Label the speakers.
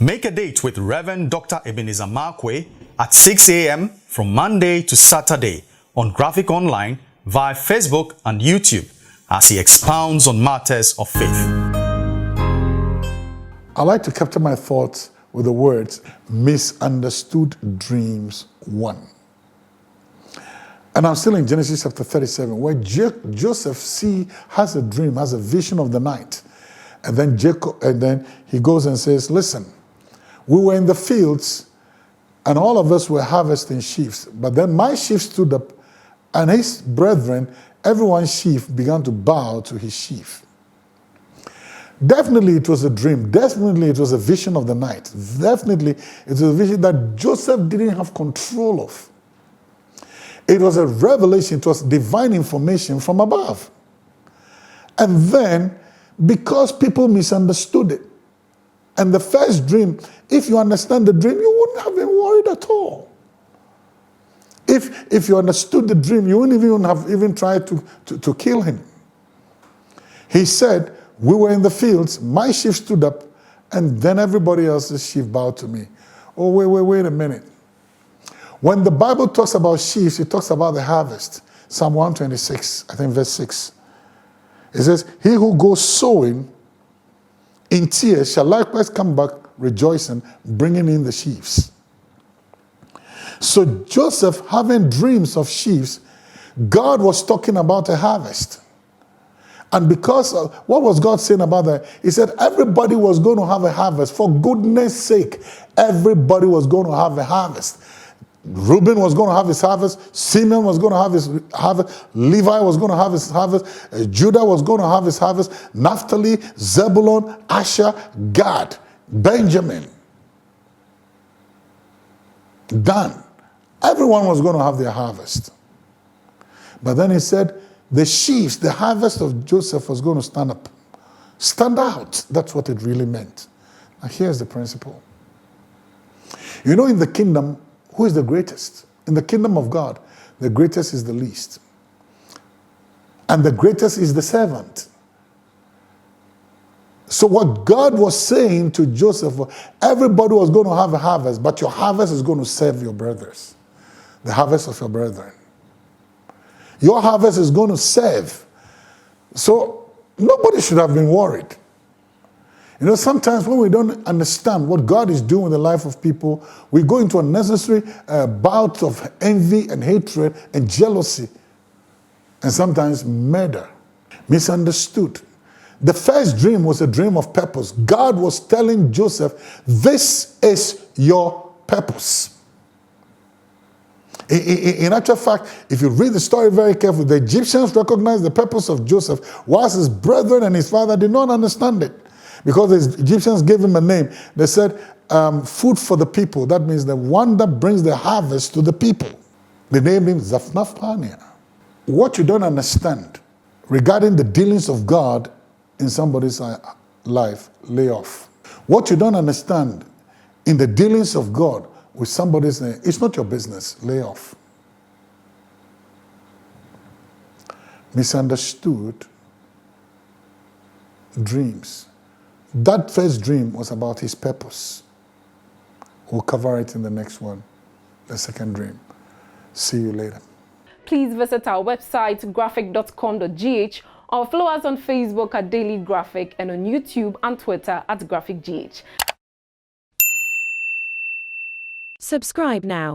Speaker 1: Make a date with Reverend Dr. Ebenezer Markwei at 6 a.m. from Monday to Saturday on Graphic Online via Facebook and YouTube as he expounds on matters of faith.
Speaker 2: I like to capture my thoughts with the words, misunderstood dreams 1. And I'm still in Genesis chapter 37, where Joseph has a dream, has a vision of the night. And then he goes and says, listen, we were in the fields and all of us were harvesting sheaves. But then my sheaf stood up and his brethren, everyone's sheaf began to bow to his sheaf. Definitely it was a dream. Definitely it was a vision of the night. Definitely it was a vision that Joseph didn't have control of. It was a revelation. It was divine information from above. And then, because people misunderstood it, and the first dream, if you understand the dream, you wouldn't have been worried at all. If you understood the dream, you wouldn't even have tried to kill him. He said, we were in the fields, my sheaf stood up, and then everybody else's sheaf bowed to me. Oh, wait a minute. When the Bible talks about sheaves, it talks about the harvest. Psalm 126, I think verse 6. It says, he who goes sowing in tears shall likewise come back rejoicing, bringing in the sheaves. So Joseph, having dreams of sheaves, God was talking about a harvest. And because of, what was God saying about that? He said everybody was going to have a harvest. For goodness sake, everybody was going to have a harvest. Reuben was going to have his harvest. Simeon was going to have his harvest. Levi was going to have his harvest. Judah was going to have his harvest. Naphtali, Zebulun, Asher, Gad, Benjamin, Dan. Everyone was going to have their harvest. But then he said, the sheaves, the harvest of Joseph was going to stand up. Stand out. That's what it really meant. Now here's the principle. You know, in the kingdom, who is the greatest? In the kingdom of God, the greatest is the least. And the greatest is the servant. So what God was saying to Joseph, everybody was going to have a harvest, but your harvest is going to serve your brothers. The harvest of your brethren. Your harvest is going to serve. So nobody should have been worried. You know, sometimes when we don't understand what God is doing in the life of people, we go into unnecessary bout of envy and hatred and jealousy, and sometimes murder. Misunderstood. The first dream was a dream of purpose. God was telling Joseph, this is your purpose. In actual fact, if you read the story very carefully, the Egyptians recognized the purpose of Joseph, whilst his brethren and his father did not understand it. Because the Egyptians gave him a name. They said, food for the people. That means the one that brings the harvest to the people. They named him Zaphnath-Paaneah. What you don't understand regarding the dealings of God in somebody's life, lay off. What you don't understand in the dealings of God with somebody's name, it's not your business, lay off. Misunderstood dreams. That first dream was about his purpose. We'll cover it in the next one, the second dream. See you later.
Speaker 3: Please visit our website, graphic.com.gh, or follow us on Facebook at Daily Graphic and on YouTube and Twitter at GraphicGH.
Speaker 4: Subscribe now.